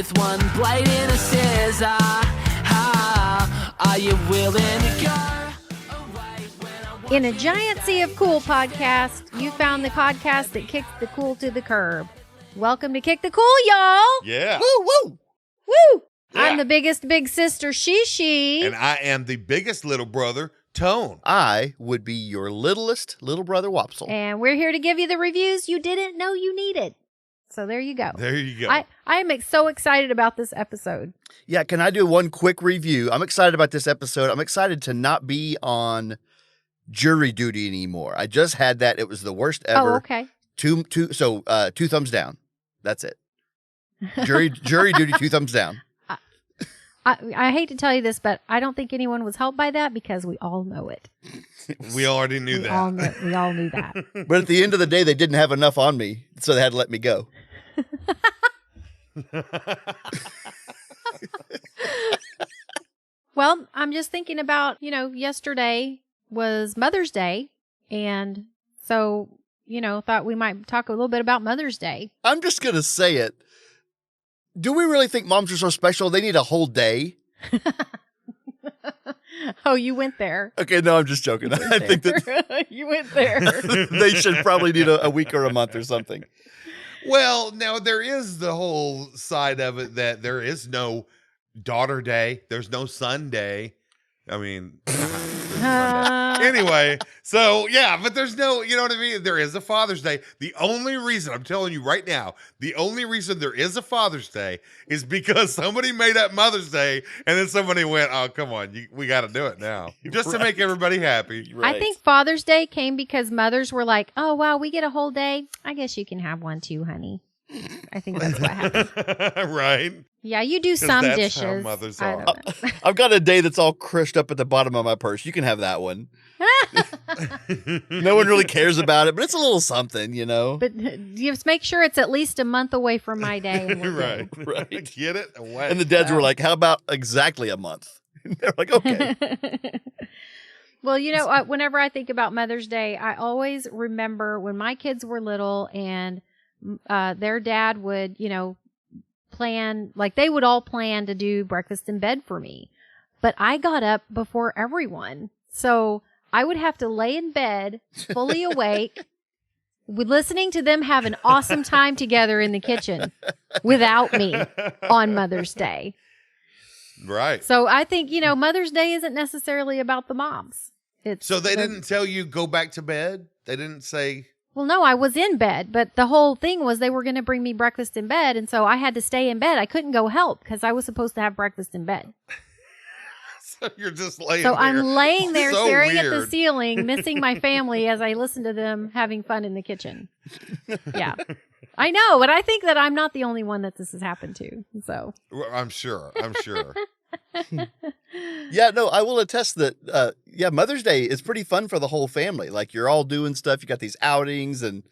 with one blade and a scissor. Are you willing to go? In a giant sea of cool podcasts, you found the podcast that kicks the cool to the curb. Welcome to Kick the Cool, y'all. Yeah. Woo, woo. Woo! Yeah. I'm the biggest big sister, Shishi. And I am the biggest little brother, Tone. I would be your littlest little brother, Wopsle. And we're here to give you the reviews you didn't know you needed. So there you go. There you go. I am so excited about this episode. Yeah, can I do one quick review? I'm excited about this episode. I'm excited to not be on jury duty anymore. I just had that. It was the worst ever. Oh, okay. Two thumbs down. That's it. Jury duty, 2 thumbs down. I hate to tell you this, but I don't think anyone was helped by that because we all know it. We already knew that. We all knew that. But at the end of the day, they didn't have enough on me, so they had to let me go. Well, I'm just thinking about, yesterday was Mother's Day, and so, thought we might talk a little bit about Mother's Day. I'm just going to say it. Do we really think moms are so special? They need a whole day? Oh, you went there. Okay, no, I'm just joking. I think that You went there. they should probably need a week or a month or something. Well, now there is the whole side of it that there is no daughter day. There's no son day. I mean, anyway, so yeah, but there's no, you know what I mean? There is a Father's Day. The only reason, I'm telling you right now, the only reason there is a Father's Day is because somebody made up Mother's Day and then somebody went, oh, come on, we got to do it now. Just to make everybody happy. Right. I think Father's Day came because mothers were like, oh, wow, we get a whole day. I guess you can have one too, honey. I think that's what happened. Right? Yeah, you do some that's dishes. how mothers I are. don't know. I've got a day that's all crushed up at the bottom of my purse. You can have that one. No one really cares about it, but it's a little something, But you just make sure it's at least a month away from my day. And we're Right. good. Right. Get it away. And the dads were like, how about exactly a month? They're like, okay. Well, whenever I think about Mother's Day, I always remember when my kids were little and their dad would, plan, like they would all plan to do breakfast in bed for me. But I got up before everyone. So I would have to lay in bed fully awake with listening to them have an awesome time together in the kitchen without me on Mother's Day. Right. So I think, Mother's Day isn't necessarily about the moms. So they didn't tell you go back to bed? They didn't say... Well, no, I was in bed, but the whole thing was they were going to bring me breakfast in bed, and so I had to stay in bed. I couldn't go help because I was supposed to have breakfast in bed. So you're just laying So there. I'm laying there So staring at the weird. ceiling, missing my family as I listen to them having fun in the kitchen. Yeah. I know, but I think that I'm not the only one that this has happened to. So I'm sure. Yeah, no, I will attest that, Mother's Day is pretty fun for the whole family. Like, you're all doing stuff. You got these outings and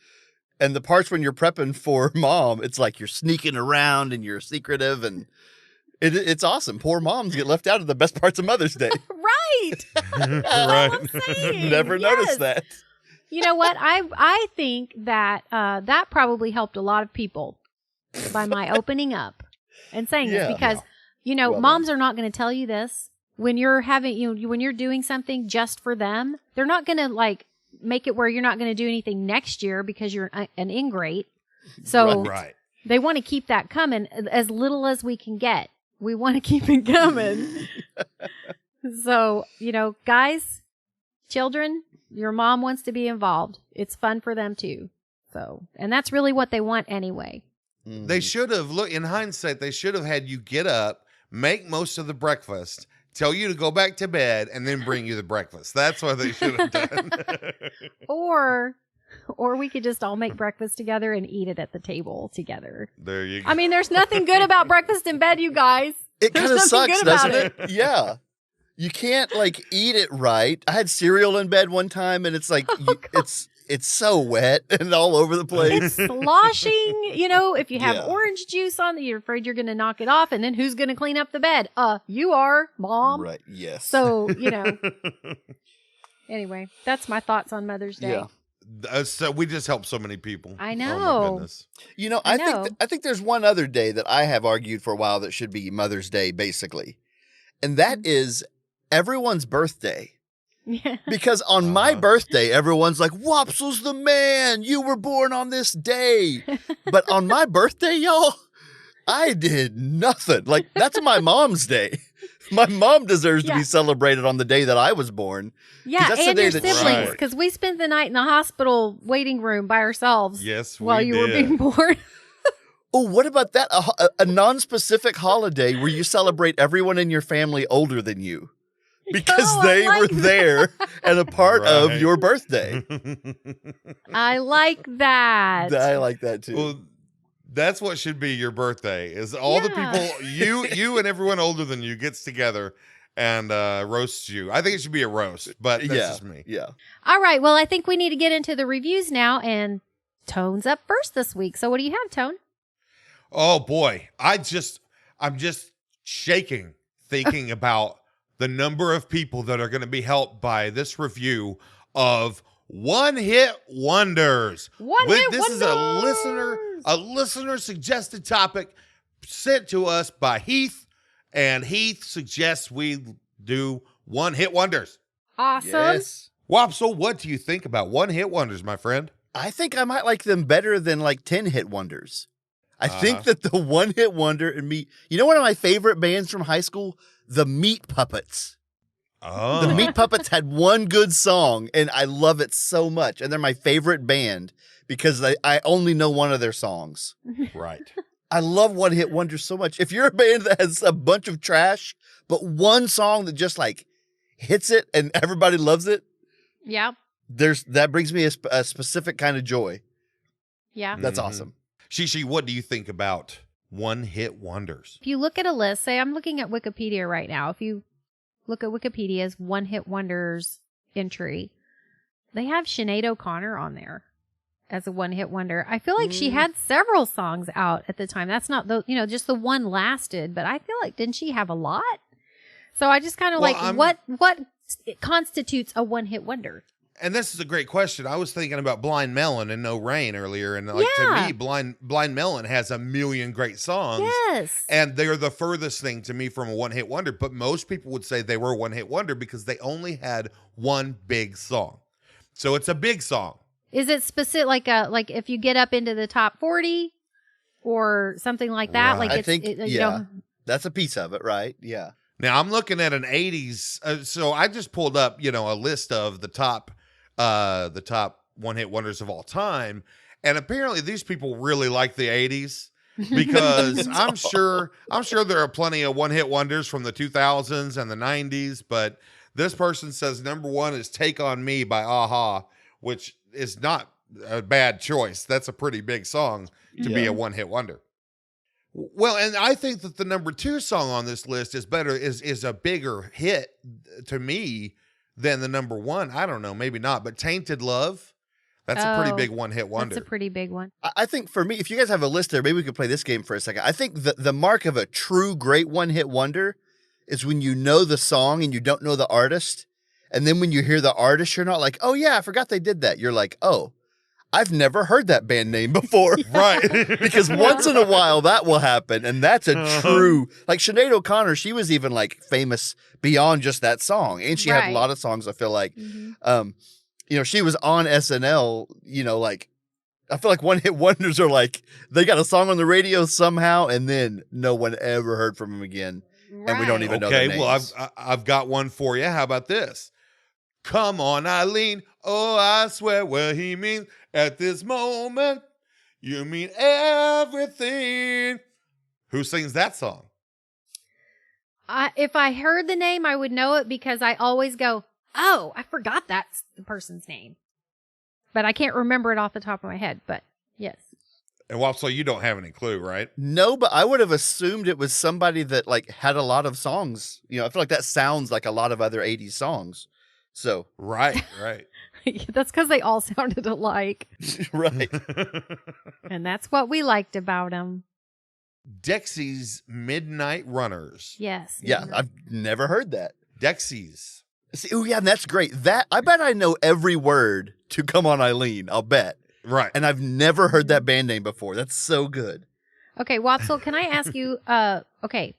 the parts when you're prepping for mom, it's like you're sneaking around and you're secretive and it's awesome. Poor moms get left out of the best parts of Mother's Day. right. That's all I'm saying. Never noticed that. You know what? I think that that probably helped a lot of people by my opening up and saying this because, moms are not going to tell you this when you're having, when you're doing something just for them. They're not going to make it where you're not going to do anything next year because you're an ingrate. So Right. they want to keep that coming as little as we can get. We want to keep it coming. So, guys, children, your mom wants to be involved. It's fun for them too. So, and that's really what they want anyway. They should have, look, in hindsight, they should have had you get up, make most of the breakfast, tell you to go back to bed, and then bring you the breakfast. That's what they should have done. Or we could just all make breakfast together and eat it at the table together. There you go. I mean, there's nothing good about breakfast in bed, you guys. It kind of There's nothing sucks, good about doesn't it? Yeah. You can't eat it right. I had cereal in bed one time and it's it's so wet and all over the place. Sloshing, if you have orange juice on, you're afraid you're going to knock it off. And then who's going to clean up the bed? You are, Mom. Right, yes. So, anyway, that's my thoughts on Mother's Day. Yeah. So we just help so many people. I Oh know. my goodness. You know, I I know. think I think there's one other day that I have argued for a while that should be Mother's Day, basically, and that is everyone's birthday. Yeah. Because on my Uh-huh. birthday, everyone's like, "Wopsle's the man. You were born on this day." But on my birthday, y'all, I did nothing. Like, that's my mom's day. My mom deserves to Yeah. be celebrated on the day that I was born. Yeah, that's the and day your that she siblings, worked. because we spent the night in the hospital waiting room by ourselves Yes, while we you were did. being born. Oh, what about that? A non-specific holiday where you celebrate everyone in your family older than you. Because Oh, I they like were that. there and a part of Right. your birthday. I like that. I like that too. Well, that's what should be your birthday. Is all the Yeah. people you and everyone older than you gets together and roasts you. I think it should be a roast, but that's yeah, just me. yeah. All right, well, I think we need to get into the reviews now, and Tone's up first this week. So what do you have, Tone? Oh boy, I'm just shaking thinking about the number of people that are going to be helped by this review of One Hit Wonders. This is a listener suggested topic sent to us by Heath, and Heath suggests we do One Hit Wonders. Awesome. Yes. Wopsle, what do you think about One Hit Wonders, my friend? I think I might like them better than like 10 hit wonders. I think Uh-huh. that the one hit wonder and me, you know, one of my favorite bands from high school, the Meat Puppets. Oh, The Meat Puppets had one good song and I love it so much. And they're my favorite band because I only know one of their songs. right. I love one hit wonders so much. If you're a band that has a bunch of trash, but one song that just like hits it and everybody loves it, Yeah. that brings me a specific kind of joy. Yeah. That's Mhm. awesome. Shishi, what do you think about One Hit Wonders? If you look at a list, say I'm looking at Wikipedia right now. If you look at Wikipedia's One Hit Wonders entry, they have Sinead O'Connor on there as a one hit wonder. I feel like she had several songs out at the time. That's not just the one lasted, but I feel like didn't she have a lot? So I just kind of Well, what constitutes a one hit wonder? And this is a great question. I was thinking about Blind Melon and No Rain earlier, and like Yeah. to me, Blind Melon has a million great songs. Yes. And they're the furthest thing to me from a one-hit wonder. But most people would say they were a one-hit wonder because they only had one big song. So it's a big song. Is it specific like if you get up into the top 40 or something like that? Right. Like I it's think, you know, that's a piece of it, right? Yeah. Now I'm looking at an 80s. So I just pulled up, a list of the top one-hit wonders of all time. And apparently these people really like the 80s. Because I'm sure there are plenty of one-hit wonders from the 2000s and the 90s, but this person says number one is Take On Me by Aha, which is not a bad choice. That's a pretty big song to be Yeah. a one-hit wonder. Well, and I think that the number two song on this list is a bigger hit to me than the number one. I don't know, maybe not, but Tainted Love, that's a pretty Oh, big one-hit wonder. that's a pretty big one. I think for me, if you guys have a list there, maybe we could play this game for a second. I think the mark of a true great one hit wonder is when you know the song and you don't know the artist. And then when you hear the artist, you're not like, oh yeah, I forgot they did that. You're like, oh, I've never heard that band name before. Right. Because once in a while that will happen. And that's a true, like Sinead O'Connor, she was even like famous beyond just that song. And she had Right. a lot of songs, I feel like. Mhm. She was on SNL, like, I feel like one hit wonders are like, they got a song on the radio somehow, and then no one ever heard from him again. And we don't even know their Okay, well, names. I've got one for you. How about this? Come on, Eileen. Oh, I swear what he means at this moment. You mean everything. Who sings that song? If I heard the name, I would know it because I always go, oh, I forgot that's the person's name. But I can't remember it off the top of my head. But yes. And well, so you don't have any clue, right? No, but I would have assumed it was somebody that like had a lot of songs. I feel like that sounds like a lot of other 80s songs. So, Right. That's because they all sounded alike. right. And that's what we liked about them. Dexy's Midnight Runners. Yes. Yeah, I've never heard that. Dexy's. See, oh yeah, and that's great. That I bet I know every word to Come On Eileen, I'll bet. Right. And I've never heard that band name before. That's so good. Okay, Watzel, can I ask you, okay,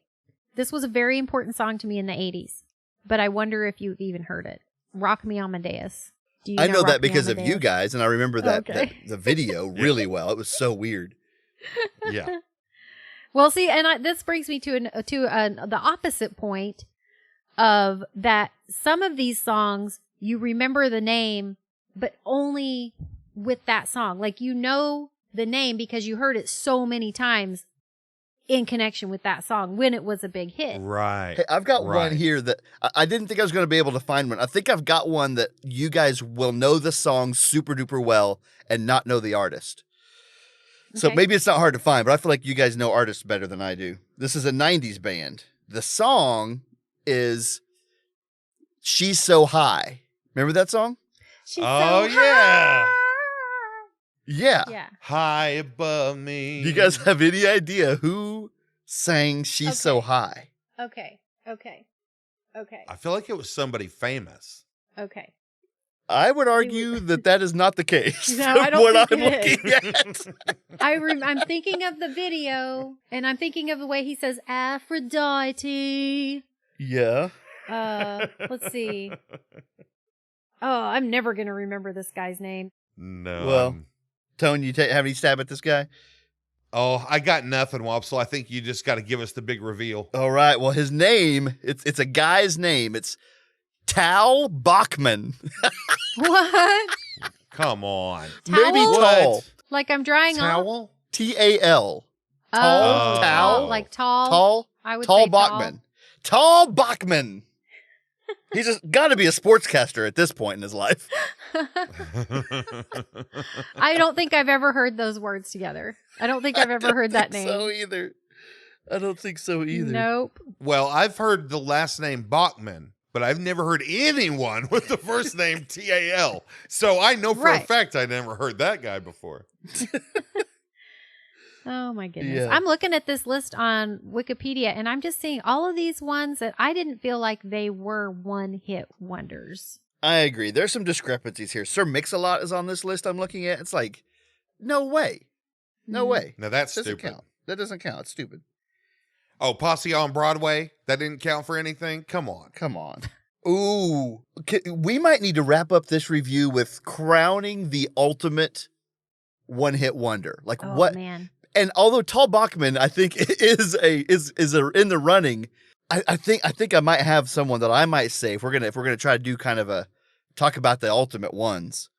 this was a very important song to me in the 80s, but I wonder if you've even heard it. Rock Me Amadeus. Do you I know Rock that Me because of Amadeus? you guys, and I remember that, Okay. the video really well. It was so weird. Yeah. Well, see, and this brings me to the opposite point of that some of these songs, you remember the name, but only with that song. Like, you know the name because you heard it so many times in connection with that song when it was a big hit. Right. Hey, I've got Right. one here that I didn't think I was going to be able to find one. I think I've got one that you guys will know the song super duper well and not know the artist. So Okay. maybe it's not hard to find, but I feel like you guys know artists better than I do. This is a 90s band. The song is She's So High. Remember that song? She's Oh, so yeah. high. Yeah. Yeah. High above me. Do you guys have any idea who sang She's So Okay. High? Okay. I feel like it was somebody famous. Okay. I would argue that is not the case. No, from I don't what think I'm it looking at. I'm thinking of the video, and I'm thinking of the way he says Aphrodite. Yeah. Let's see. Oh, I'm never gonna remember this guy's name. No. Well, Tone, you have any stab at this guy? Oh, I got nothing, Wop. So I think you just got to give us the big reveal. All right. Well, his name, it's a guy's name. It's Tal Bachman. What? Come on. Maybe Towel? Tall. Like I'm drying off. Towel? Tal. Oh, Tall? Towel? like tall. Tall. I would Tall say Bachman. Tall Bachman. He's just got to be a sportscaster at this point in his life. I don't think I've ever heard those words together. I don't think I've ever heard that name. So either. I don't think so either. Nope. Well, I've heard the last name Bachman, but I've never heard anyone with the first name Tal. So I know for a Right. fact I never heard that guy before. Oh my goodness. Yeah. I'm looking at this list on Wikipedia and I'm just seeing all of these ones that I didn't feel like they were one-hit wonders. I agree. There's some discrepancies here. Sir Mix-a-Lot is on this list I'm looking at. It's like, no way. No Mhm. way. Now that's Doesn't stupid. count. That doesn't count. It's stupid. Oh, Posse on Broadway? That didn't count for anything? Come on. Come on. Ooh. We might need to wrap up this review with crowning the ultimate one-hit wonder. Like Oh what? man. And although Tal Bachman, I think is in the running, I think I might have someone that I might say if we're gonna try to do kind of a talk about the ultimate ones.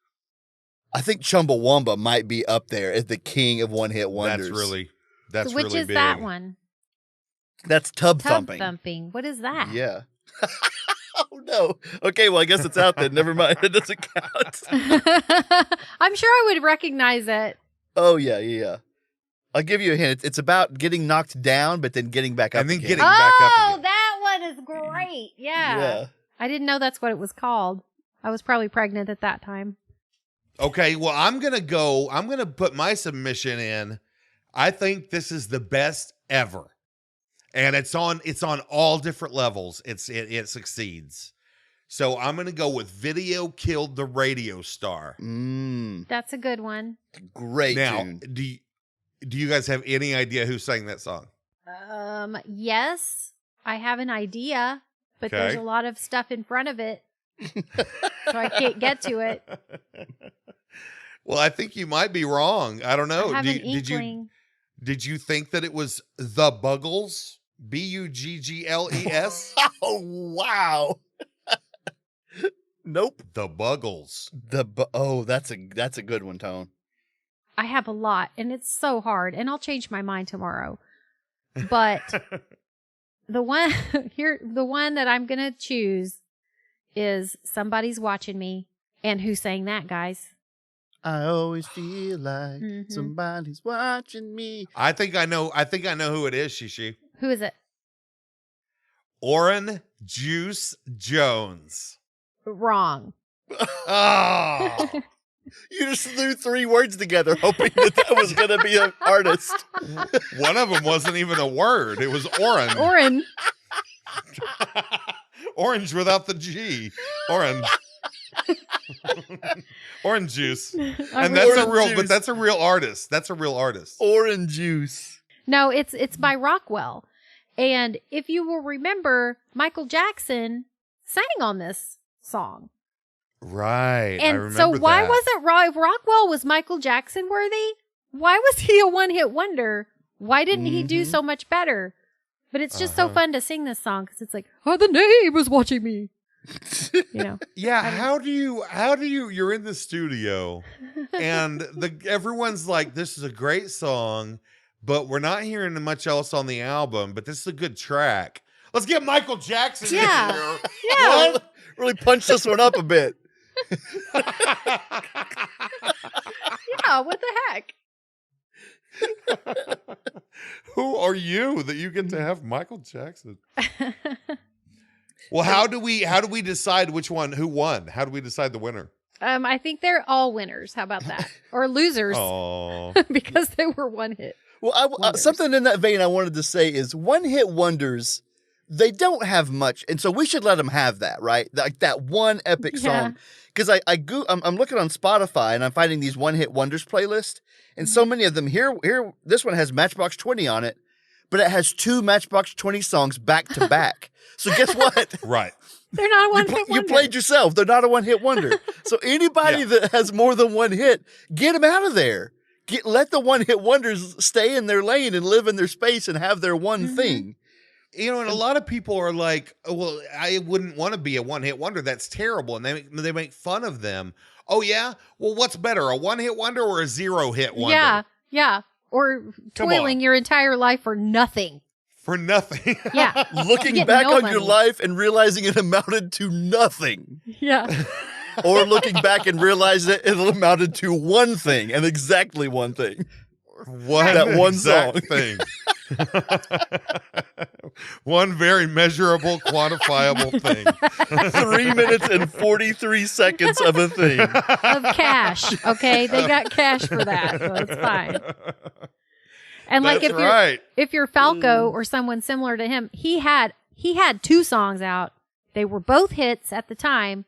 I think Chumbawamba might be up there as the king of one-hit wonders. That's So which really is big. that one? That's Tub Tub Thumping. thumping. What is that? Yeah. Oh no. Okay, well I guess it's out then. Never mind. It doesn't count. I'm sure I would recognize it. Oh yeah. I'll give you a hint. It's about getting knocked down, but then getting back up And then again. getting back up Oh, again. that one is great. Yeah. Yeah. I didn't know that's what it was called. I was probably pregnant at that time. Okay, well, I'm going to put my submission in. I think this is the best ever. And it's on all different levels. It succeeds. So I'm going to go with Video Killed the Radio Star. That's a good one. Great Now, tune. do you guys have any idea who sang that song? Yes, I have an idea, but there's Okay. a lot of stuff in front of it. So I can't get to it. Well, I think you might be wrong. I don't know. I have an Did inkling. you think that it was The Buggles? Buggles? Oh wow. Nope. The Buggles. That's a good one, Tone. I have a lot, and it's so hard, and I'll change my mind tomorrow. But the one that I'm gonna choose is Somebody's Watching Me. And who sang that, guys? I always feel like Mhm. somebody's watching me. I think I know who it is, Shishi. Who is it? Oran Juice Jones. Wrong. Oh. You just threw three words together, hoping that was going to be an artist. One of them wasn't even a word. It was Oran. Oren. Orange without the G. Orange. Orange juice. I And really- that's Orange juice. that's a real artist. That's a real artist. Orange juice. No, it's by Rockwell. And if you will remember, Michael Jackson sang on this song. Right. I And remember so why that. wasn't if Rockwell was Michael Jackson worthy? Why was he a one-hit wonder? Why didn't he do so much better? But it's just so fun to sing this song because it's like, oh, the name was watching me. You know. Yeah, how do you you're in the studio and everyone's like, this is a great song, but we're not hearing much else on the album, but this is a good track. Let's get Michael Jackson Yeah. in here. Yeah. Really punched this one up a bit. Yeah, what the heck? Who are you that you get to have Michael Jackson? Well, how do we decide who won? How do we decide the winner? I think they're all winners. How about that? Or losers Oh, because they were one hit. Well, Wonders. something in that vein I wanted to say is one-hit wonders, they don't have much, and so we should let them have that, right? Like that one epic song. Because I'm looking on Spotify and I'm finding these one-hit wonders playlist, and so many of them here. This one has Matchbox 20 on it, but it has 2 Matchbox 20 songs back to back. So guess what? right. They're not a one hit You wonder. played yourself. They're not a one-hit wonder. So anybody that has more than one hit, get them out of there. Let the one-hit wonders stay in their lane and live in their space and have their one thing. You know, and a lot of people are like, oh, well, I wouldn't want to be a one-hit wonder. That's terrible. And they make fun of them. Oh, yeah? Well, what's better, a one-hit wonder or a zero-hit wonder? Yeah. Or toiling your entire life for nothing. For nothing. Yeah. Looking Get back no on money. your life and realizing it amounted to nothing. Yeah. Or looking back and realizing it amounted to one thing and exactly one thing. That one exact song. thing. One very measurable, quantifiable thing. 3 minutes and 43 seconds of a thing. Of cash. Okay. They got cash for that. So it's fine. And like That's right. if you're Falco or someone similar to him, he had 2 songs out. They were both hits at the time,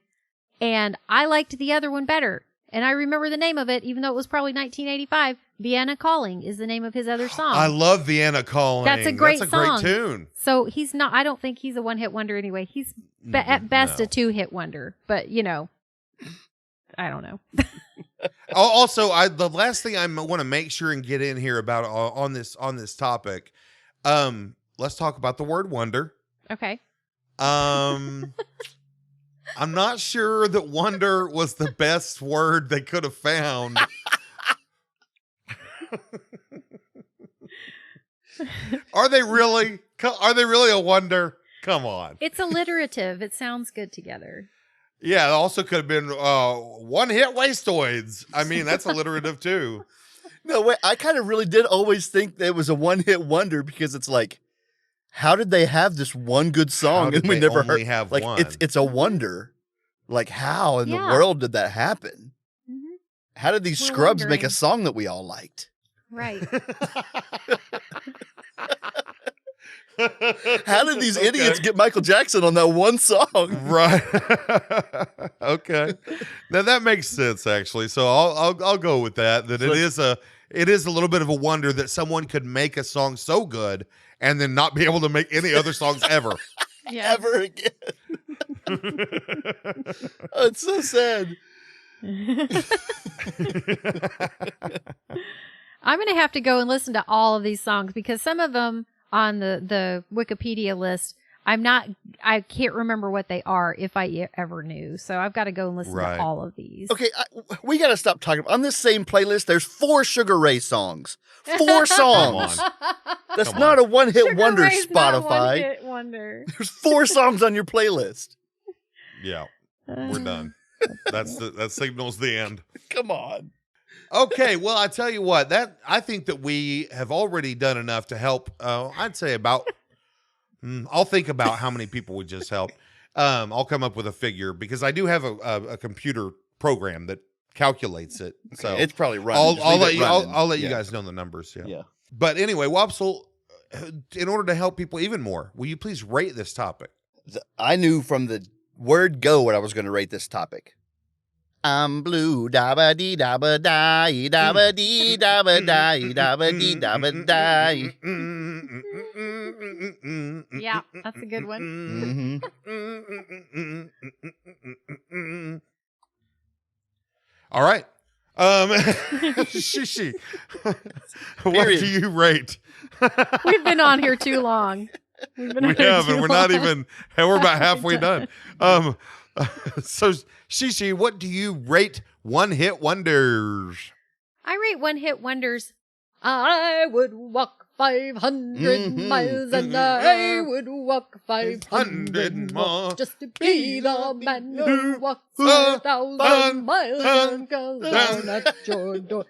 and I liked the other one better. And I remember the name of it, even though it was probably 1985. Vienna Calling is the name of his other song. I love Vienna Calling. That's a great song. tune. So he's not. I don't think he's a one-hit wonder anyway. He's at best No. a 2-hit wonder. But I don't know. Also, the last thing I want to make sure and get in here about on this topic, let's talk about the word wonder. Okay. I'm not sure that wonder was the best word they could have found. Are they really a wonder? Come on. It's alliterative. It sounds good together. Yeah, it also could have been one-hit wastoids. I mean, that's alliterative too. No, wait, I kind of really did always think that it was a one-hit wonder because it's like, how did they have this one good song How did and we they never only heard? have like one? it's a wonder. Like how in the Yeah. world did that happen? Mhm. How did these We're scrubs make wondering. a song that we all liked? Right. How did these Okay. idiots get Michael Jackson on that one song? Right. Okay. Now that makes sense actually. So I'll go with that. That it is a little bit of a wonder that someone could make a song so good and then not be able to make any other songs ever. Yeah. Ever again. Oh, it's so sad. I'm going to have to go and listen to all of these songs because some of them on the Wikipedia list, I can't remember what they are if I ever knew. So I've got to go and listen Right. to all of these. Okay, we got to stop talking. On this same playlist, there's 4 Sugar Ray songs. 4 songs. Come That's Come not on. a one-hit Sugar wonder, Ray's not a Spotify. one-hit wonder. There's 4 songs on your playlist. Yeah. We're done. That signals the end. Come on. Okay, well, I tell you what, I think that we have already done enough to help. I'd say about. I'll think about how many people would just help. I'll come up with a figure because I do have a computer program that calculates it. So It's probably running. Just I'll leave let it you. running. I'll let you Yeah. guys know the numbers. Yeah. Yeah. But anyway, Wopsle, in order to help people even more, will you please rate this topic? I knew from the word go what I was going to rate this topic. I'm blue, dabba dee dabba die, dabba dee dabba die, dabba dee dabba die. Yeah, that's a good one. All right. Shishi, what Period. do you rate? We've been on here too long. We have, and we're not even, and we're about halfway done. So Shishi, what do you rate one-hit wonders? I rate one-hit wonders. I would walk 500 miles and I would walk 500 more just to be the man who walks 1,000 miles and goes down at your door.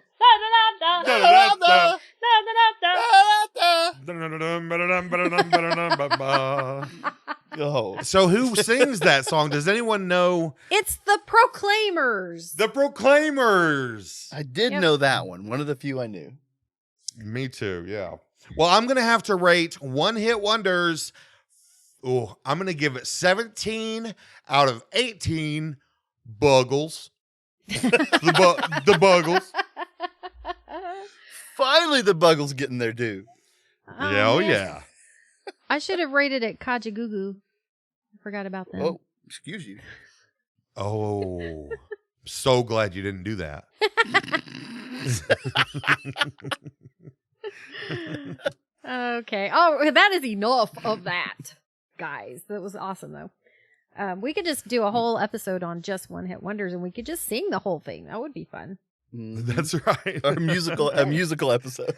Oh. So who sings that song? Does anyone know? It's the Proclaimers. The Proclaimers. I did know that one. One of the few I knew. Me too, yeah. Well, I'm going to have to rate one-hit wonders. Oh, I'm going to give it 17 out of 18 Buggles. the Buggles. Finally, the Buggles getting their due. Oh, man. yeah. I should have rated it Kajagoogoo. I forgot about them. Oh, excuse you. Oh, so glad you didn't do that. Okay. Oh, that is enough of that, guys. That was awesome, though. We could just do a whole episode on just one-hit wonders, and we could just sing the whole thing. That would be fun. That's right. A musical episode.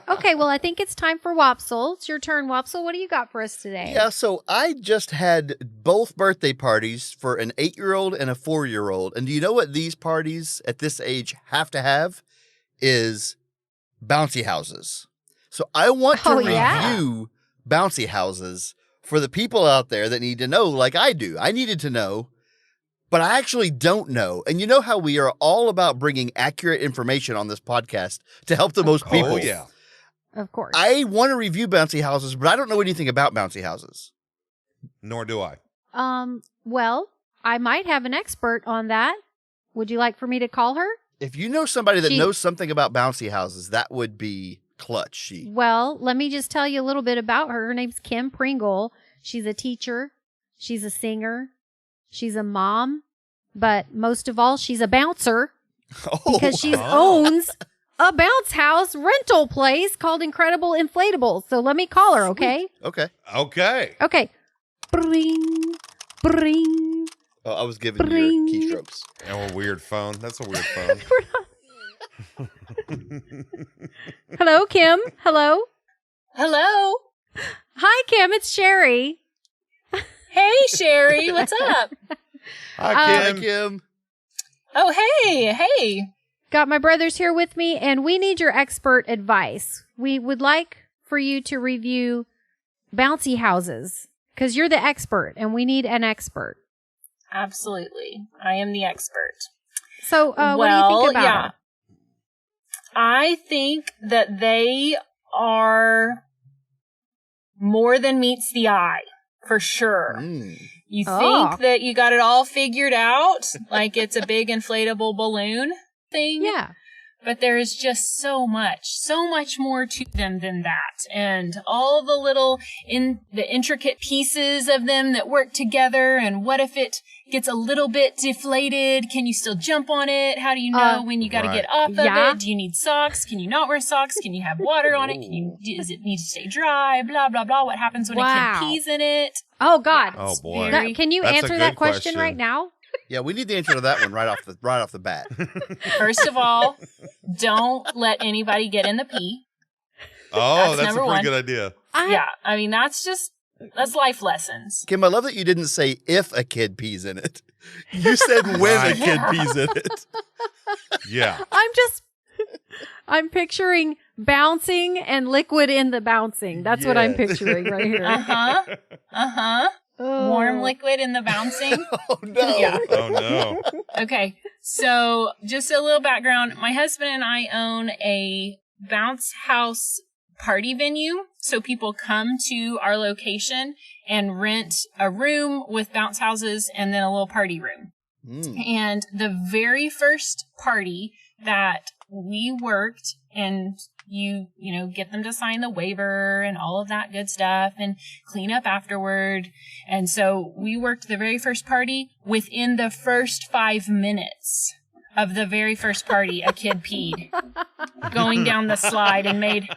Okay, well, I think it's time for Wopsle. It's your turn, Wopsle. What do you got for us today? Yeah, so I just had both birthday parties for an 8-year-old and a 4-year-old. And do you know what these parties at this age have to have? Is bouncy houses. So I want to review bouncy houses for the people out there that need to know like I do. I needed to know, but I actually don't know. And you know how we are all about bringing accurate information on this podcast to help the most people. Oh, yeah. Of course. I want to review bouncy houses, but I don't know anything about bouncy houses. Nor do I. Well, I might have an expert on that. Would you like for me to call her? If you know somebody that knows something about bouncy houses, that would be clutch. Well, let me just tell you a little bit about her. Her name's Kim Pringle. She's a teacher. She's a singer. She's a mom. But most of all, she's a bouncer. Because she owns a bounce house rental place called Incredible Inflatables. So let me call her, okay? Okay. Okay. Bring, bring. Oh, I was giving you your keystrokes. Oh, a weird phone. That's a weird phone. Hello, Kim. Hello. Hello. Hi, Kim. It's Sherry. Hey, Sherry. What's up? Hi, Kim. Hi, Kim. Oh, hey. Got my brothers here with me, and we need your expert advice. We would like for you to review bouncy houses because you're the expert, and we need an expert. Absolutely. I am the expert. So, what do you think about it? I think that they are more than meets the eye, for sure. You think that you got it all figured out, like it's a big inflatable balloon thing. Yeah. But there is just so much more to them than that. And all the intricate pieces of them that work together. And what if it gets a little bit deflated? Can you still jump on it? How do you know when you got to get off of it? Do you need socks? Can you not wear socks? Can you have water on it? Does it need to stay dry? Blah, blah, blah. What happens when a kid pees in it? Oh, God. Oh, boy. Can you answer that question right now? Yeah, we need the answer to that one right off the bat. First of all, don't let anybody get in the pee. Oh, that's a number pretty one. good idea. I mean, that's life lessons. Kim, I love that you didn't say if a kid pees in it. You said when a kid pees in it. Yeah. I'm picturing bouncing and liquid in the bouncing. That's what I'm picturing right here. Warm liquid in the bouncing. Oh, no. Yeah. Oh, no. Okay. So just a little background. My husband and I own a bounce house party venue. So people come to our location and rent a room with bounce houses and then a little party room. And the very first party that we worked, and you get them to sign the waiver and all of that good stuff and clean up afterward. And so we worked the very first party. Within the first 5 minutes of the very first party, a kid peed going down the slide and made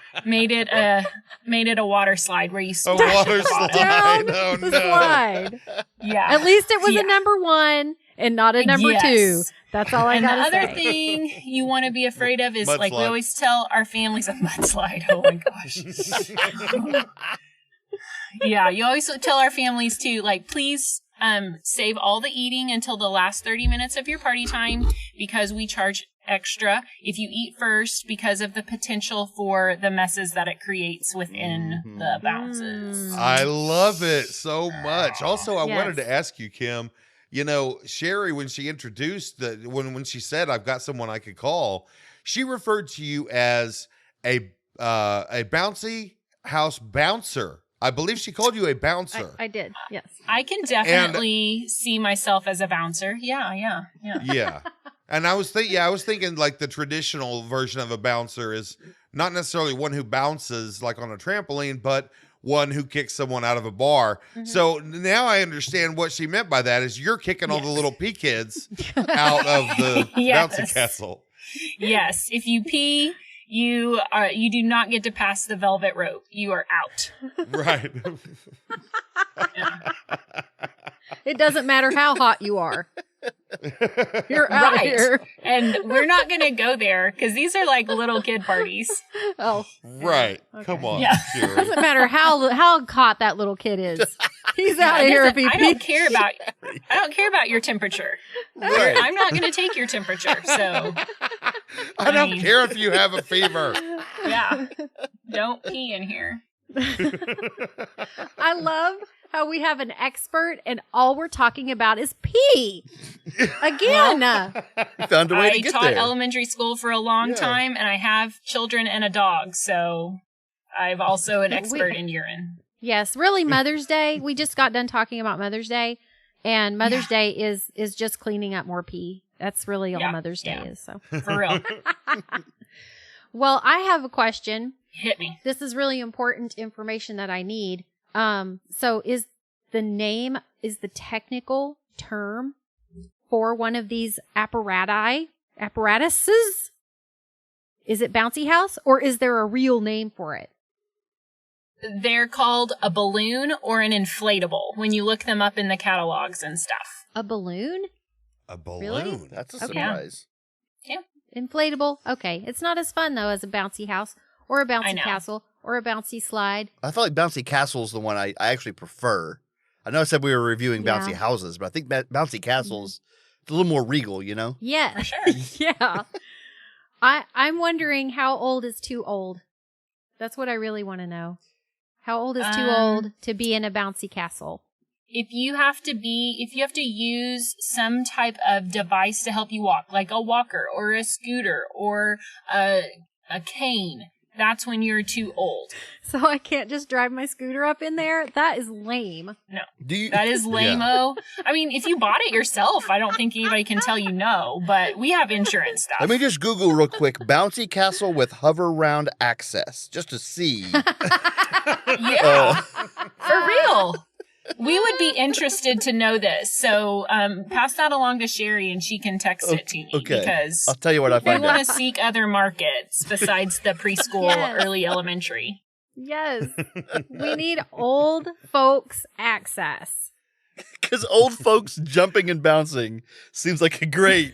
it a water slide where you A water slide. Down Oh, the no. slide. Yeah. At least it was a number 1 and not a number 2. That's all I And the gotta other say. thing you want to be afraid of is, like, we Mudslide. always tell our families, a mudslide. Oh my gosh. Yeah, you always tell our families too, like, please save all the eating until the last 30 minutes of your party time, because we charge extra if you eat first because of the potential for the messes that it creates within the bounces. I love it so much. Also, I Yes. wanted to ask you, Kim, Sherry, when she introduced when she said, I've got someone I could call, she referred to you as a bouncy house bouncer. I believe she called you a bouncer. I did, yes. I can definitely see myself as a bouncer. Yeah. Yeah. And I was thinking like the traditional version of a bouncer is not necessarily one who bounces like on a trampoline, but one who kicks someone out of a bar. So now I understand what she meant by that is you're kicking all the little pea kids out of the bouncy castle. Yes. If you pee, you do not get to pass the velvet rope. You are out. Right. It doesn't matter how hot you are. You're out Right. here. And we're not going to go there because these are like little kid parties. Oh, Right. Okay. Come on. Yeah. Sherry. doesn't matter how hot that little kid is. He's out of here if he I don't pees. care about your temperature. Right. I'm not going to take your temperature. So I don't mean- care if you have a fever. yeah, don't pee in here. I love how we have an expert and all we're talking about is pee. Again. You found a way I to get taught there. elementary school for a long time, and I have children and a dog, so I'm also an expert in urine. Yes, really Mother's Day. We just got done talking about Mother's Day, and Mother's Day is just cleaning up more pee. That's really all Mother's Day is. So, For real. well, I have a question. Hit me. This is really important information that I need. So is the technical term for one of these apparatuses? Is it bouncy house or is there a real name for it? They're called a balloon or an inflatable when you look them up in the catalogs and stuff. A balloon? A balloon. Really? That's a Okay. surprise. Inflatable? Okay. It's not as fun though as a bouncy house or a I bouncy know. castle or a bouncy slide. I feel like Bouncy Castle's the one I actually prefer. I know I said we were reviewing Yeah. Bouncy Houses, but I think Bouncy Castle's it's a little more regal, you know? Yeah. For sure. Yeah. I'm wondering how old is too old? That's what I really want to know. How old is too old to be in a bouncy castle? If you have to use some type of device to help you walk, like a walker or a scooter or a cane, that's when you're too old. So I can't just drive my scooter up in there? That is lame. No, Do you that is lame-o. I mean, if you bought it yourself, I don't think anybody can tell you no, but we have insurance stuff. Let me just Google real quick Bouncy Castle with hover round access just to see. Yeah, for real. We would be interested to know this. So pass that along to Sherry and she can text it to me Okay. because I'll tell you what I we find want out. to seek other markets besides the preschool, Yes. early elementary. Yes. We need old folks access. Because old folks jumping and bouncing seems like a great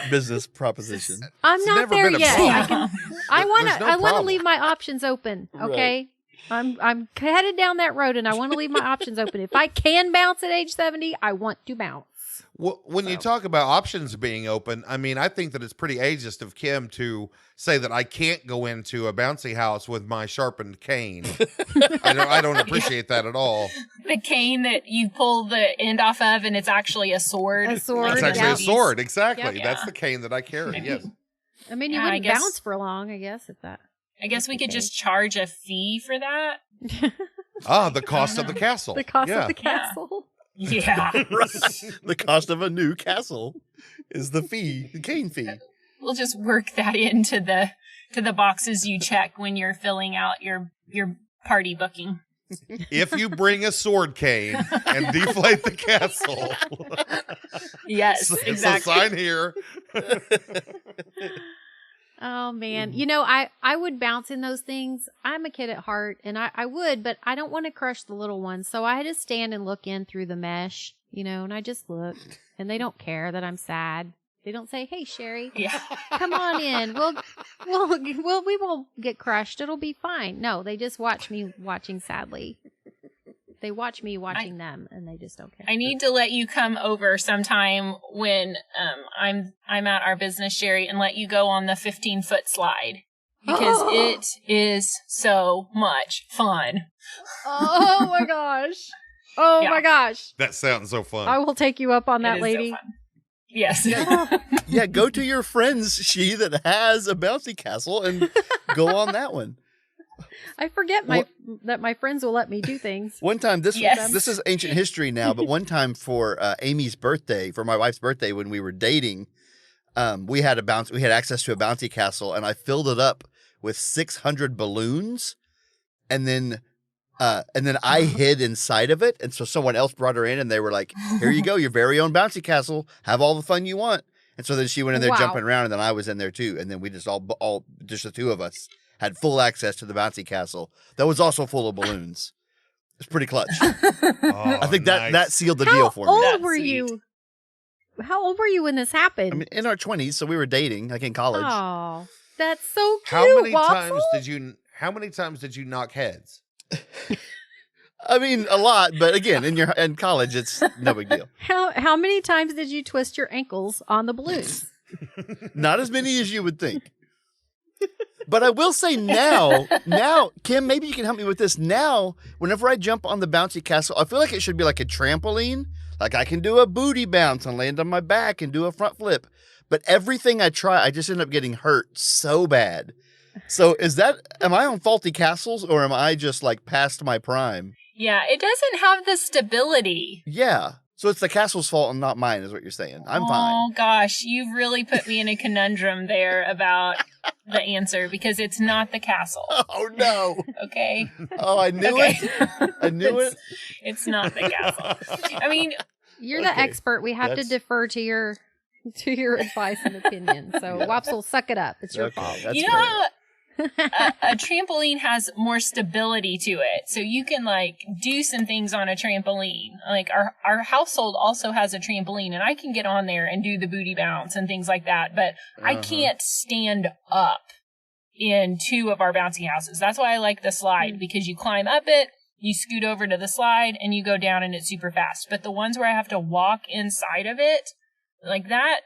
business proposition. I'm It's not never there been a yet. problem. I want There's to no I want to problem. leave my options open, okay? I'm headed down that road and I want to leave my options open. If I can bounce at age 70, I want to bounce. Well, when you talk about options being open, I mean, I think that it's pretty ageist of Kim to say that I can't go into a bouncy house with my sharpened cane. I don't appreciate that at all. The cane that you pull the end off of and it's actually a sword. A sword, It's Like actually yeah. a sword, exactly. Yep. That's Yeah. the cane that I carry. Yes. I mean, you Yeah, I wouldn't guess- bounce for long, I guess, if that. I guess we could just charge a fee for that. The cost of the castle. The cost Yeah. of the castle. Yeah. The cost of a new castle is the cane fee. We'll just work that into the boxes you check when you're filling out your party booking. If you bring a sword cane and deflate the castle. Yes, exactly. So sign here. Oh man. I would bounce in those things. I'm a kid at heart and I would, but I don't want to crush the little ones. So I just stand and look in through the mesh, and I just look and they don't care that I'm sad. They don't say, "Hey, Sherry, Yeah. come on in. We won't get crushed. It'll be fine." No, they just watch me watching sadly. They watch me watching them, and they just don't care. I need to let you come over sometime when I'm at our business, Sherry, and let you go on the 15-foot slide because it is so much fun. Oh my gosh! Oh Yeah. my gosh! That sounds so fun. I will take you up on that, It is so lady. fun. Yes. Yeah, go to your friend's that has a bouncy castle and go on that one. I forget that my friends will let me do things. One time, this Yes. this is ancient history now, but one time for Amy's birthday, for my wife's birthday when we were dating, we had access to a bouncy castle, and I filled it up with 600 balloons, and then I hid inside of it, and so someone else brought her in, and they were like, "Here you go, your very own bouncy castle. Have all the fun you want." And so then she went in there Wow. jumping around, and then I was in there too, and then we just all just the two of us had full access to the bouncy castle that was also full of balloons. It's pretty clutch. Oh, I think nice. that sealed the deal for How me. old That's were sweet. you? How old were you when this happened? I mean, in our 20s, so we were dating, like in college. Oh, that's so cute. How many Waffle? times did you knock heads? I mean, a lot, but again, in college, it's no big deal. How many times did you twist your ankles on the balloons? Not as many as you would think. But I will say now, Kim, maybe you can help me with this. Now, whenever I jump on the bouncy castle, I feel like it should be like a trampoline. Like I can do a booty bounce and land on my back and do a front flip. But everything I try, I just end up getting hurt so bad. So am I on faulty castles or am I just like past my prime? Yeah, it doesn't have the stability. Yeah. So it's the castle's fault and not mine is what you're saying. I'm fine. Oh gosh, you've really put me in a conundrum there about the answer because it's not the castle. Oh, no. Okay. Oh, I knew Okay. it. I knew it. It's not the castle. I mean, You're the Okay. expert. We have to That's- defer to your advice and opinion. So, Yeah. Wopsle, suck it up. It's your Okay, fault. that's you know fair. how a trampoline has more stability to it, so you can like do some things on a trampoline. Like our household also has a trampoline, and I can get on there and do the booty bounce and things like that. But I can't stand up in two of our bouncy houses. That's why I like the slide because you climb up it, you scoot over to the slide, and you go down, and it's super fast. But the ones where I have to walk inside of it. Like that,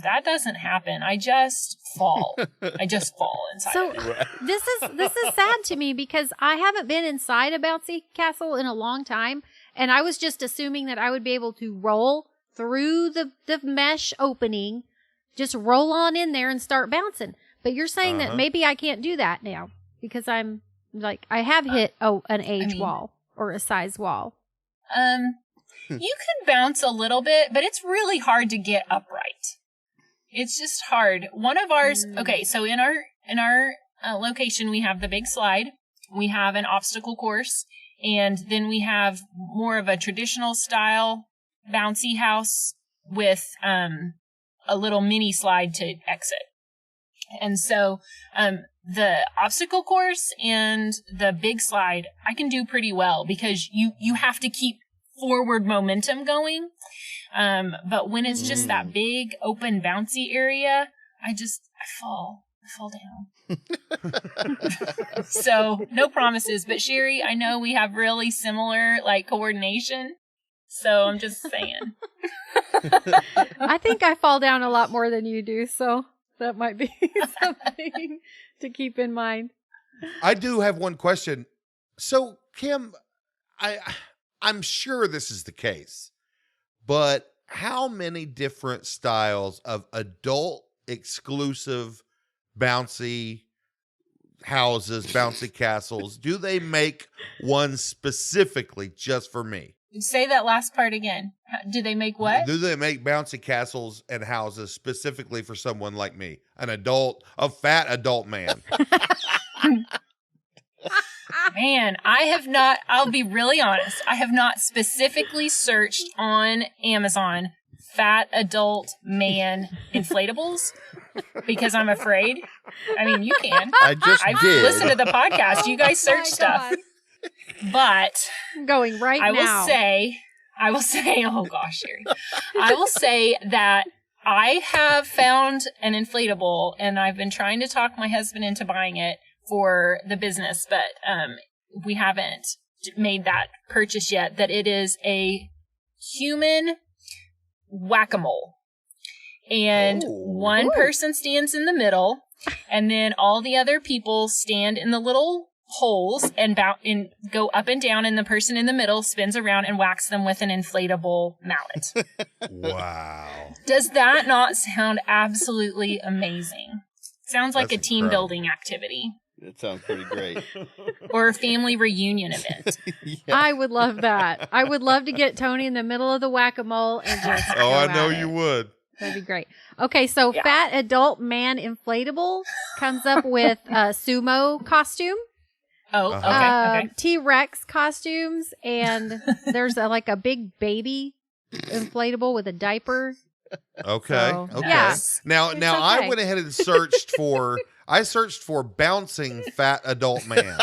that doesn't happen. I just fall. I just fall inside. So of it. this is sad to me because I haven't been inside a bouncy castle in a long time, and I was just assuming that I would be able to roll through the mesh opening, just roll on in there and start bouncing. But you're saying that maybe I can't do that now because I'm like I have hit an age wall or a size wall. You can bounce a little bit, but it's really hard to get upright. It's just hard. One of ours, okay, so in our location, we have the big slide, we have an obstacle course, and then we have more of a traditional style bouncy house with a little mini slide to exit. And so the obstacle course and the big slide, I can do pretty well because you have to keep forward momentum going. But when it's just that big open bouncy area, I fall down. So no promises, but Sherry, I know we have really similar like coordination. So I'm just saying. I think I fall down a lot more than you do, so that might be something to keep in mind. I do have one question. So, Kim, I'm sure this is the case, but how many different styles of adult exclusive bouncy houses, bouncy castles, do they make one specifically just for me? Say that last part again. Do they make what? Do they make bouncy castles and houses specifically for someone like me, a fat adult man? Man, I have not, I'll be really honest, I have not specifically searched on Amazon fat adult man inflatables because I'm afraid. I mean, you can. I've did. Listened to the podcast. You guys search stuff. But I'm going right I now. I will say, oh gosh, Sherry. I will say that I have found an inflatable and I've been trying to talk my husband into buying it for the business, but we haven't made that purchase yet, that it is a human whack-a-mole. And one person stands in the middle, and then all the other people stand in the little holes and go up and down, and the person in the middle spins around and whacks them with an inflatable mallet. Wow. Does that not sound absolutely amazing? Sounds like That's a team incredible. building activity. That sounds pretty great. Or a family reunion event. Yeah. I would love that. I would love to get Tony in the middle of the whack-a-mole and just Oh, go I at know it. you would. That'd be great. Okay, so Yeah. fat adult man inflatable comes up with a sumo costume, Oh, Uh-huh. okay. T-Rex costumes, and there's a big baby inflatable with a diaper. Okay. So, Okay. yeah. Now It's I okay. went ahead and searched for bouncing fat adult man.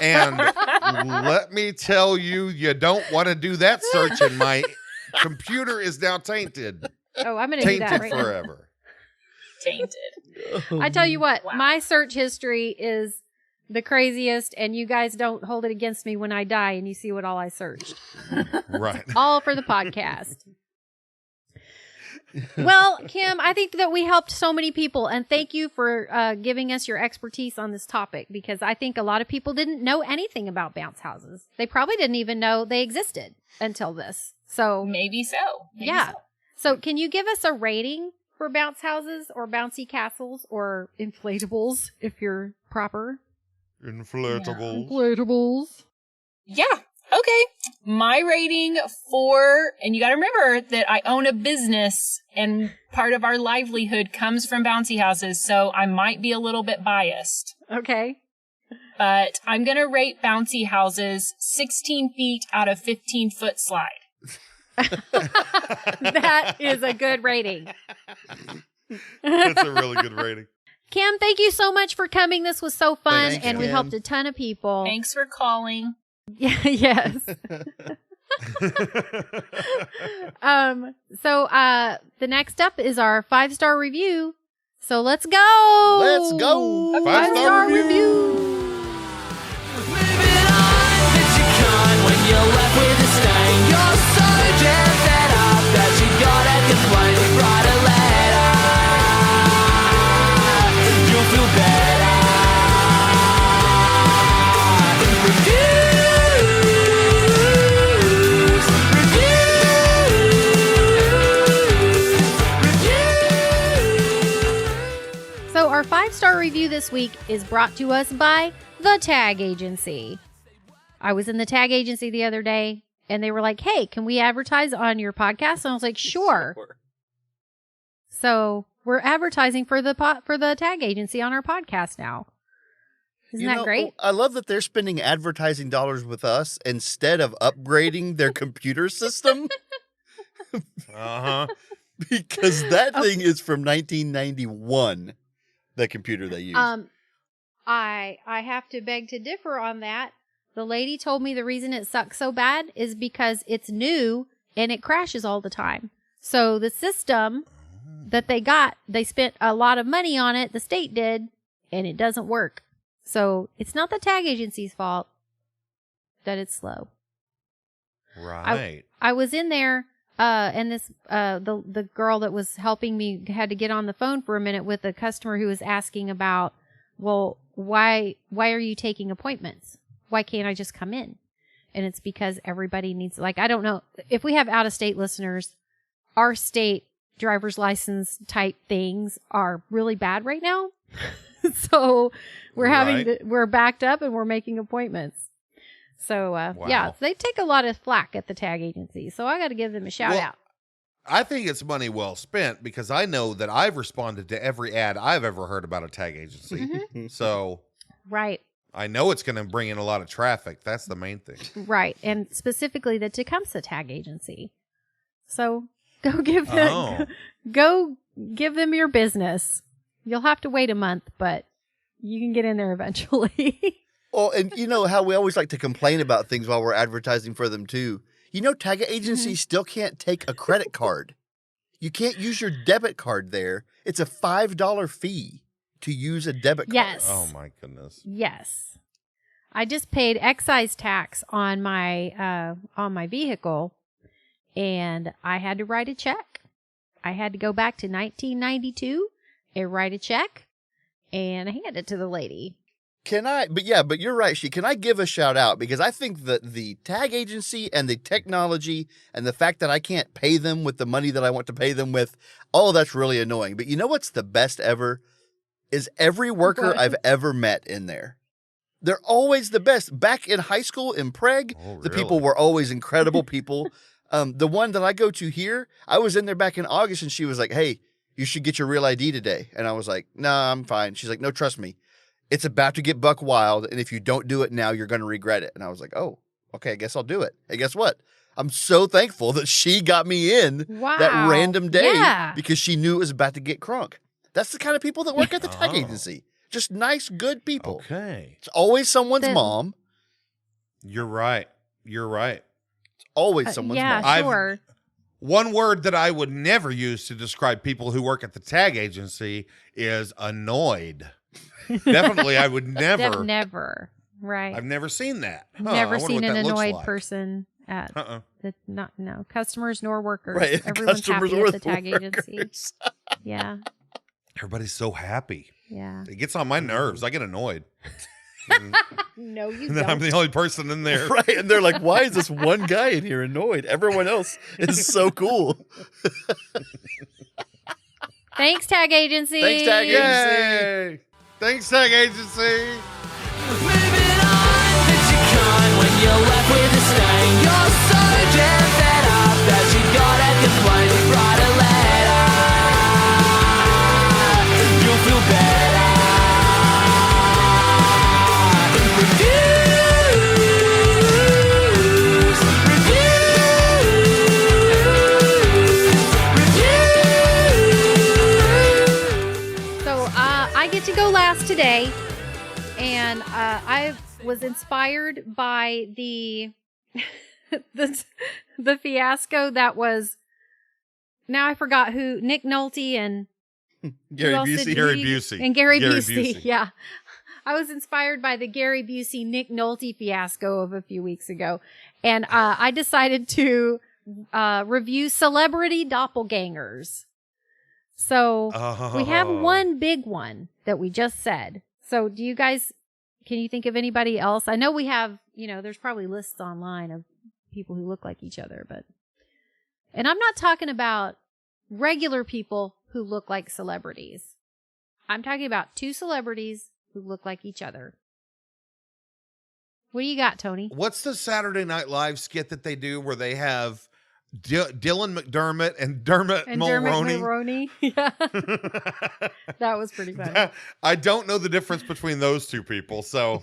And let me tell you, you don't want to do that search, and my computer is now tainted. Oh, I'm going to do that Tainted right now. forever. Tainted. I tell you what, Wow. my search history is the craziest, and you guys don't hold it against me when I die and you see what all I searched. Right. All for the podcast. Well, Kim, I think that we helped so many people, and thank you for giving us your expertise on this topic, because I think a lot of people didn't know anything about bounce houses. They probably didn't even know they existed until this. So, Maybe so. Maybe yeah. so. So can you give us a rating for bounce houses or bouncy castles or inflatables if you're proper? Inflatable. Inflatables. Yeah. Okay. My rating and you got to remember that I own a business and part of our livelihood comes from bouncy houses. So I might be a little bit biased, Okay. but I'm going to rate bouncy houses 16 feet out of 15-foot slide. That is a good rating. That's a really good rating. Kim, thank you so much for coming. This was so fun, Thanks, and we Kim. helped a ton of people. Thanks for calling. Yeah, yes. So the next up is our 5-star review. So let's go. Let's go. A 5-star 5-star review. Moving on, but you can't when you're left with a stain. You're so damn fed up that you gotta complain. Write a letter, you'll feel better. Reviews. So our 5-star review this week is brought to us by The Tag Agency. I was in the tag agency the other day, and they were like, hey, can we advertise on your podcast? And I was like, sure. So we're advertising for the tag agency on our podcast now. Isn't that great? I love that they're spending advertising dollars with us instead of upgrading their computer system, Uh-huh. because that thing is from 1991, the computer they use. I have to beg to differ on that. The lady told me the reason it sucks so bad is because it's new and it crashes all the time. So the system that they spent a lot of money on it, the state did, and it doesn't work. So it's not the tag agency's fault that it's slow. Right. I was in there, and this the girl that was helping me had to get on the phone for a minute with a customer who was asking about, well, why are you taking appointments? Why can't I just come in? And it's because everybody needs, I don't know if we have out-of-state listeners, our state driver's license type things are really bad right now. So we're Right. we're backed up and we're making appointments. So, yeah, Wow. they take a lot of flack at the tag agency. So I got to give them a shout Well, out. I think it's money well spent because I know that I've responded to every ad I've ever heard about a tag agency. So Right. I know it's going to bring in a lot of traffic. That's the main thing. Right. And specifically the Tecumseh tag agency. So go give them, Oh. go give them your business. You'll have to wait a month, but you can get in there eventually. Well, and you know how we always like to complain about things while we're advertising for them too. You know, tag agencies still can't take a credit card. You can't use your debit card there. It's a $5 fee to use a debit card. Yes. Oh my goodness. Yes. I just paid excise tax on my vehicle, and I had to write a check. I had to go back to 1992 and write a check and hand it to the lady. But you're right, Can I give a shout out? Because I think that the tag agency and the technology and the fact that I can't pay them with the money that I want to pay them with, all that's really annoying. But you know what's the best ever? Is every worker What? I've ever met in there. They're always the best. Back in high school in Prague, Oh, the really? people were always incredible people. The one that I go to here, I was in there back in August and she was like, hey, you should get your real ID today. And I was like, nah, I'm fine. She's like, no, trust me. It's about to get buck wild. And if you don't do it now, you're going to regret it. And I was like, oh, okay, I guess I'll do it. And guess what? I'm so thankful that she got me in that Wow. random day Yeah. because she knew it was about to get crunk. That's the kind of people that work at the tag Oh. agency. Just nice, good people. Okay. It's always someone's Then- mom. You're right. You're right. It's always someone's Yeah, mom. sure. One word that I would never use to describe people who work at the tag agency is annoyed. Definitely, I would never. Never. Right. I've never seen that. Huh, I Never wonder seen what an that looks annoyed like. person at Uh-uh. no customers nor workers. Right. Everyone's Customers happy or at the tag workers. agency. Yeah. Everybody's so happy. Yeah. It gets on my nerves. I get annoyed. And No, you then I'm don't. the only person in there. Right. And they're like, why is this one guy in here annoyed? Everyone else is so cool. Thanks, tag agency. Thanks, tag agency. Yay! Thanks, tag agency. Moving on, but you can't when you're left with a stain. You're so damn fed up that you gotta complain. Write a letter, you'll feel better. So I get to go last today, and I was inspired by the the fiasco that was. Now I forgot who Nick Nolte and Gary who else did Busey. Gary he- Busey. and Gary Gary Busey. Busey. Yeah, I was inspired by the Gary Busey Nick Nolte fiasco of a few weeks ago, and I decided to review celebrity doppelgangers. So we have Oh. one big one that we just said. So do you guys, can you think of anybody else? I know we have, there's probably lists online of people who look like each other, and I'm not talking about regular people who look like celebrities. I'm talking about two celebrities who look like each other. What do you got, Tony? What's the Saturday Night Live skit that they do where they have Dylan McDermott and Dermot And Mulroney? Dermot Mulroney. Yeah, that was pretty funny. I don't know the difference between those two people, so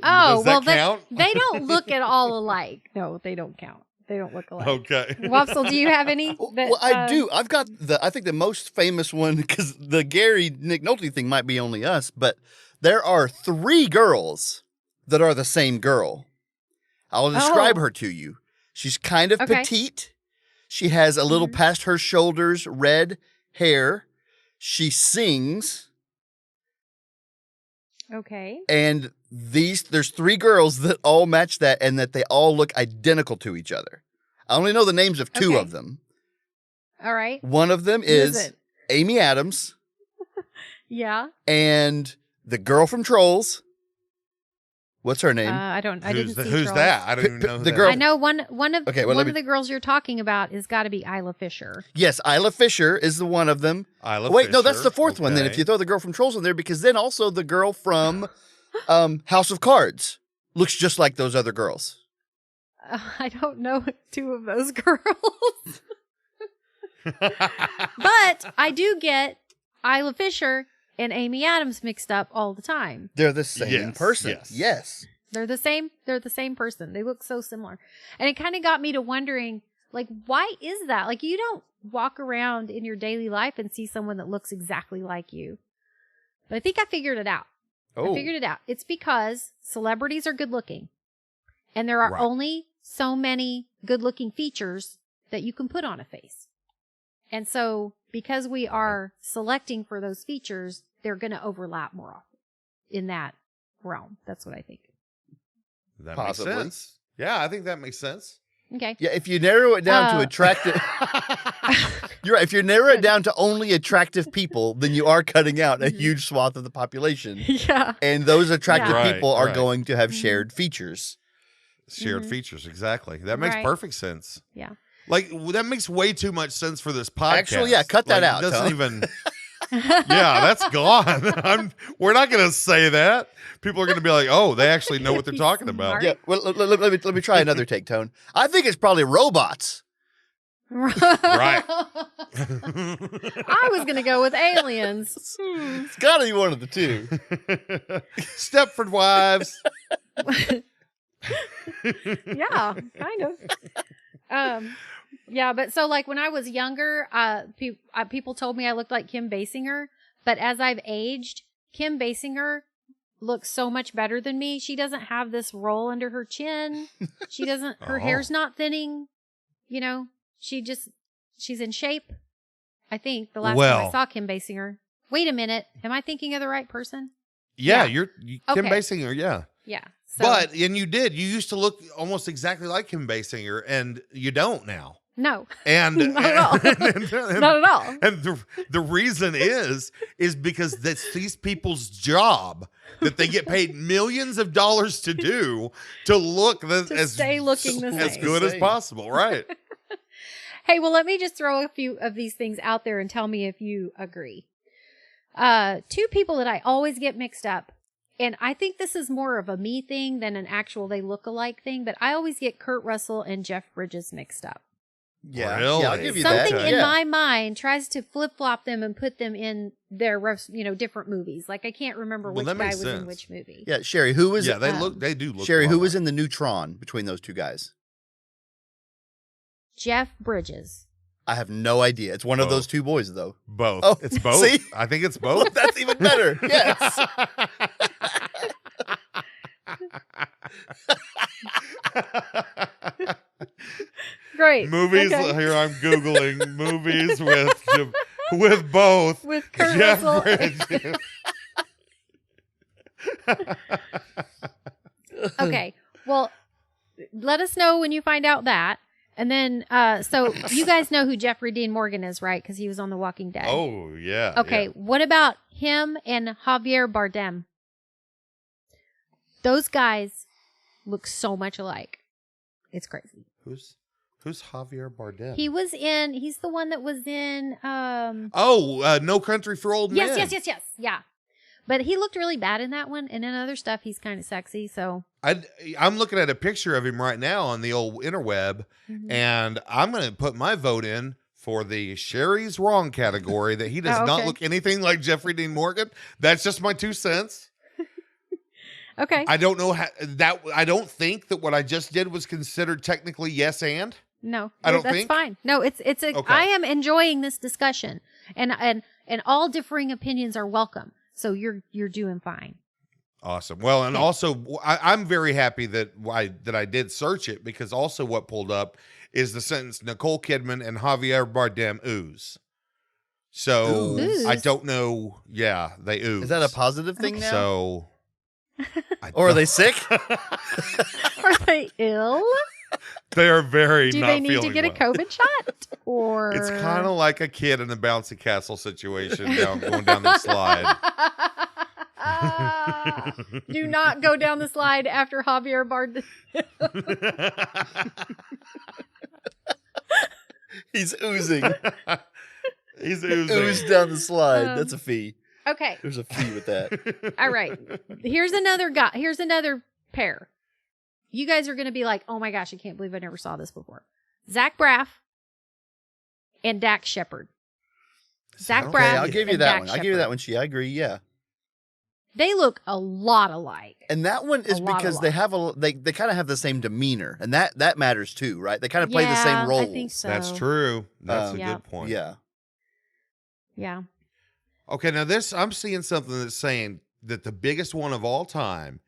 Oh, does that well, count? they don't look at all alike. No, they don't count. They don't look alike. Okay. Wopsle, do you have any? That, Well, I do. I've got I think the most famous one, because the Gary Nick Nolte thing might be only us, but there are 3 girls that are the same girl. I'll describe her to you. She's kind of Okay. petite. She has a little past her shoulders red hair. She sings. Okay. And there's 3 girls that all match that, and that they all look identical to each other. I only know the names of 2 Okay. of them. All right. One of them Who is is it? Amy Adams Yeah. and the girl from Trolls. What's her name? I didn't see Who's Trolls. that? I don't even P- know who the that girl- I know one of Okay, well, one let of me- the girls you're talking about has got to be Isla Fisher. Yes, Isla Fisher is the one of them. Isla Wait, no, that's Fisher. the 4th one then. If Okay. you throw the girl from Trolls in there, because then also the girl from House of Cards looks just like those other girls? I don't know 2 of those girls. But I do get Isla Fisher and Amy Adams mixed up all the time. They're the same Yes, person. Yes. They're the same person. They look so similar. And it kind of got me to wondering, like, why is that? Like, you don't walk around in your daily life and see someone that looks exactly like you. But I think I figured it out. Oh. I figured it out. It's because celebrities are good looking. And there are Right. only so many good looking features that you can put on a face. And so because we are selecting for those features, they're going to overlap more often in that realm. That's what I think. That Possibly. makes sense. Yeah, I think that makes sense. Okay. Yeah, if you narrow it down to attractive, you're right. If you narrow it down to only attractive people, then you are cutting out a huge swath of the population. Yeah. And those attractive Yeah. people Right, are right. going to have shared features. Shared features, exactly. That makes Right. perfect sense. Yeah. Like, that makes way too much sense for this podcast. Actually, yeah, cut that Like, out, it doesn't Tom. even. Yeah, that's gone. We're not going to say that. People are going to be like, "Oh, they actually know what they're Be talking about." smart. Yeah, well, let me try another take, Tone. I think it's probably robots. Right. I was going to go with aliens. It's got to be one of the two. Stepford Wives. Yeah, kind of. Yeah, but so like when I was younger, people told me I looked like Kim Basinger, but as I've aged, Kim Basinger looks so much better than me. She doesn't have this roll under her chin. She doesn't, her Oh. hair's not thinning, you know, she's in shape. I think the last time Well. I saw Kim Basinger. Wait a minute. Am I thinking of the right person? Yeah, Yeah. Kim Okay. Basinger, yeah. Yeah. So, But, and you used to look almost exactly like Kim Basinger, and you don't now. no, And Not at all. and- not at all. And the reason is because that's these people's job that they get paid millions of dollars to do to look as stay looking the as same. good as possible, right? Hey, well, let me just throw a few of these things out there and tell me if you agree. 2 people that I always get mixed up, and I think this is more of a me thing than an actual they look alike thing, but I always get Kurt Russell and Jeff Bridges mixed up. Yeah, Really? yeah, I'll give you Something that. in Yeah. my mind tries to flip-flop them and put them in their, different movies. Like, I can't remember Well, which that guy makes was in sense. which movie. Yeah, Sherry, who was Yeah, they do look. Sherry, a who lot was like- in the neutron between those two guys? Jeff Bridges. I have no idea. It's one of Oh. those two boys, though. both? Oh, It's both. see? I think it's both. That's even better. Yes. Great. Movies. Okay. Here I'm googling movies with both With Kurt Jeff Russell. Bridges. Okay. Well, let us know when you find out that. And then, so you guys know who Jeffrey Dean Morgan is, right? Because he was on The Walking Dead. Oh yeah. Okay. yeah. What about him and Javier Bardem? Those guys look so much alike. It's crazy. Who's Javier Bardem? He's the one that was in, No Country for Old Men. yes. Yeah. But he looked really bad in that one. And in other stuff, he's kind of sexy. So. I'm looking at a picture of him right now on the old interweb, Mhm. and I'm going to put my vote in for the Sherry's Wrong category that he does Oh, not okay. look anything like Jeffrey Dean Morgan. That's just my 2 cents. Okay. I don't know how that. I don't think that what I just did was considered technically yes and. No, I don't that's think- fine. No, it's a. Okay. I am enjoying this discussion, and all differing opinions are welcome. So you're doing fine. Awesome. Well, and Yeah. also I'm very happy that I did search it, because also what pulled up is the sentence Nicole Kidman and Javier Bardem ooze. So Ooze? I don't know. Yeah, they ooze. Is that a positive thing now? So, I Or are don't- they sick? Are they ill? They are very. Do not they need to feeling get a well. COVID shot? Or It's kind of like a kid in a bouncy castle situation going down the slide. Do not go down the slide after Javier Bardem. He's oozing. He's oozing. Ooze down the slide. That's a fee. Okay. There's a fee with that. All right. Here's another guy. Here's another pair. You guys are going to be like, oh my gosh, I can't believe I never saw this before. Zach Braff and Dax Shepard. Zach Okay, Braff. I'll give you and that Dax one. I'll give you Shepard. that one, She. I agree. Yeah. They look a lot alike. And that one is A lot because they have they kind of have the same demeanor, and that matters too, right? They kind of play the same roles. I think so. That's true. That's a Yeah. good point. Yeah. Yeah. Okay, now I'm seeing something that's saying that the biggest one of all time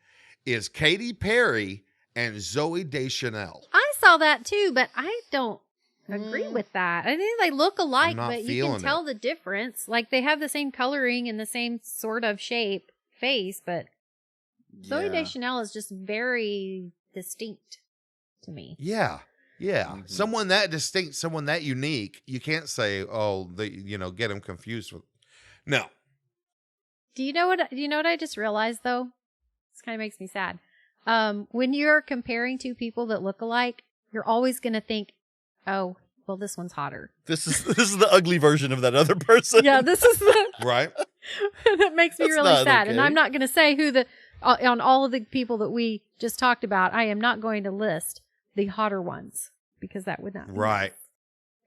is Katy Perry and Zooey Deschanel. I saw that too, but I don't agree with that. I think they look alike, not but you feeling can tell the difference. Like they have the same coloring and the same sort of shape face, but Zooey Yeah. Deschanel is just very distinct to me. Yeah. Yeah. Mhm. Someone that distinct, someone that unique, you can't say, oh, get them confused with. No. Do you know what I just realized though? This kind of makes me sad. When you're comparing two people that look alike, you're always going to think, oh, well, this one's hotter. This is the ugly version of that other person. Yeah, this is the Right? that makes me That's really not sad. And okay. I'm not going to say who on all of the people that we just talked about, I am not going to list the hotter ones because that would not be Right. nice.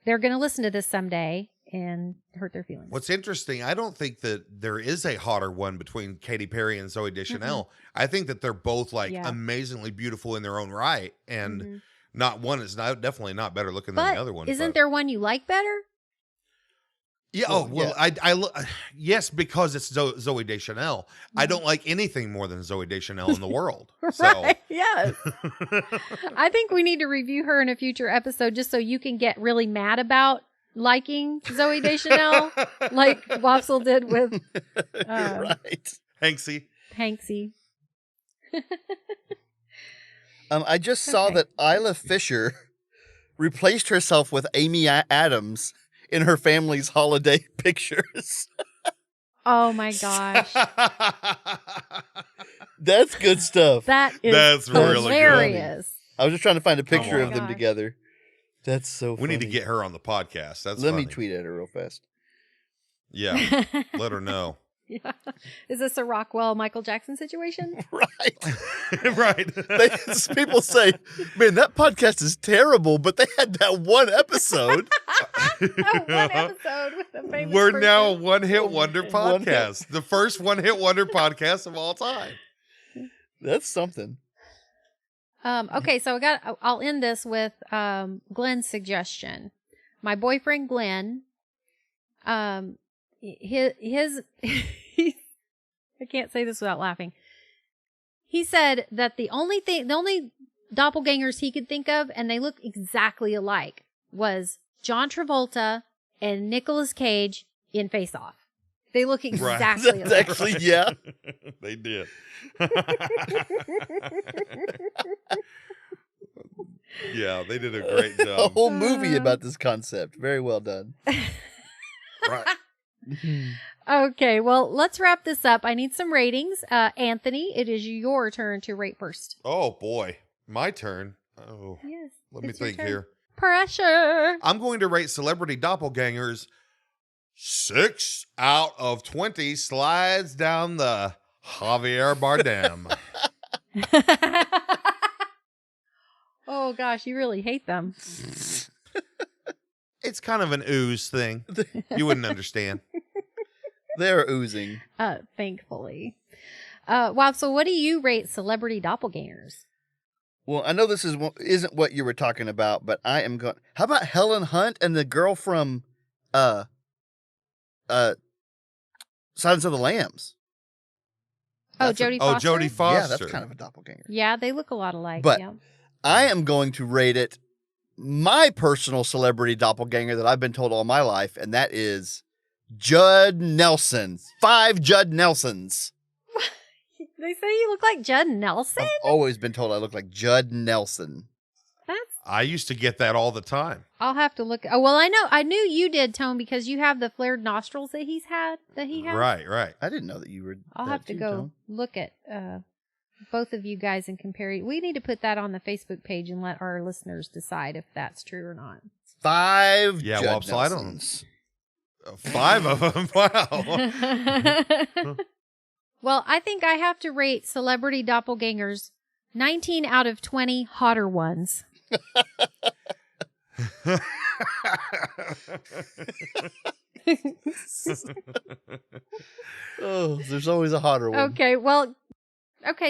They're going to listen to this someday and hurt their feelings. What's interesting, I don't think that there is a hotter one between Katy Perry and Zooey Deschanel. I think that they're both like Yeah. amazingly beautiful in their own right. And not one is definitely not better looking than But the other one. isn't but- there one you like better? Yeah. Well, Oh, well, yeah. yes, because it's Zooey Deschanel. I don't like anything more than Zooey Deschanel in the world. So, Right. Yes. I think we need to review her in a future episode just so you can get really mad about liking Zooey Deschanel like Wopsle did with Right. Hanksy. Hanksy. I just saw Okay. that Isla Fisher replaced herself with Amy Adams in her family's holiday pictures. Oh my gosh. That's good stuff. That is That's really good. hilarious. I was just trying to find a picture on. of them Gosh. together. That's so funny. We need to get her on the podcast. That's Let me funny. tweet at her real fast. Yeah. Let her know. Yeah. Is this a Rockwell Michael Jackson situation? Right. Right. People say, man, that podcast is terrible, but they had that one episode. One episode with a famous We're person. now a one-hit wonder One hit. podcast. The first one-hit wonder podcast of all time. That's something. Okay, so I'll end this with Glenn's suggestion. My boyfriend Glenn, his I can't say this without laughing. He said that the only doppelgangers he could think of, and they look exactly alike, was John Travolta and Nicolas Cage in Face Off. They look exactly That's alike. actually, yeah. They did. Yeah, they did a great A job. whole movie about this concept. Very well done. Right. Okay, well, let's wrap this up. I need some ratings. Anthony, it is your turn to rate first. Oh boy, my turn. Oh, Yes. let me it's your think turn. here. Pressure. I'm going to rate Celebrity Doppelgangers 6 out of 20 slides down the Javier Bardem. Oh gosh, you really hate them. It's kind of an ooze thing. You wouldn't understand. They're oozing. Thankfully. Wow, so what do you rate Celebrity Doppelgangers? Well, I know this isn't what you were talking about, but I am going. How about Helen Hunt and the girl from Silence of the Lambs? Oh, That's a- Jodie Foster? Jodie Foster. Yeah, that's kind of a doppelganger. Yeah, they look a lot alike. But- yeah. I am going to rate it my personal celebrity doppelganger that I've been told all my life, and that is Judd Nelson. 5 Judd Nelsons. They say you look like Judd Nelson? I've always been told I look like Judd Nelson. That's. I used to get that all the time. I'll have to look. Oh well, I knew you did, Tone, because you have the flared nostrils that he has. Right, right. I didn't know that you were. I'll that have to too, go Tom. look at both of you guys and compare. We need to put that on the Facebook page and let our listeners decide if that's true or not. 5 Yeah, Judd well, so I don't- Nelsons. 5 of them. Wow. Well, I think I have to rate Celebrity Doppelgangers 19 out of 20 hotter ones. Oh, there's always a hotter one. Okay, well,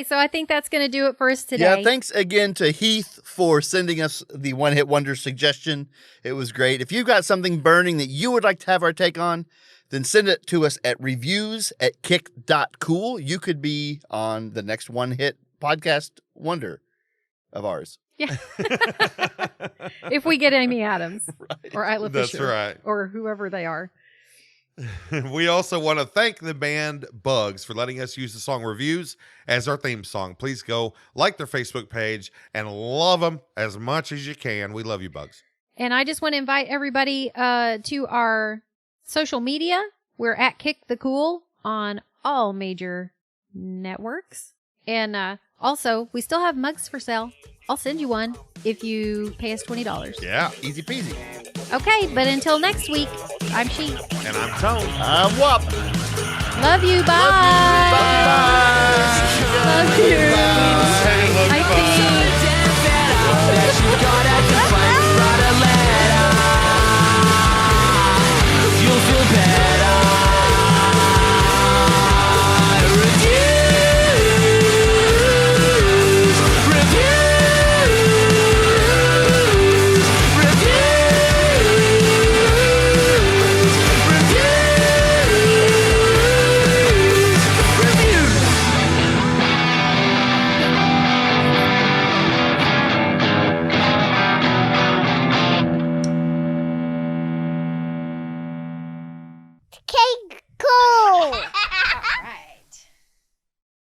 so I think that's going to do it for us today. Yeah, thanks again to Heath for sending us the One Hit Wonder suggestion. It was great. If you've got something burning that you would like to have our take on, then send it to us at reviews@kick.cool. You could be on the next One Hit podcast wonder of ours. Yeah. If we get Amy Adams or Isla That's Fisher right. or whoever they are. We also want to thank the band Bugs for letting us use the song Reviews as our theme song. Please go like their Facebook page and love them as much as you can. We love you, Bugs. And I just want to invite everybody to our social media. We're at Kick the Cool on all major networks. And also, we still have mugs for sale. I'll send you one if you pay us $20. Yeah. Easy peasy. Okay, but until next week, I'm She. And I'm Tone. I'm Wop. Love you. Bye. Love you. I think. You'll feel better. Cake cool.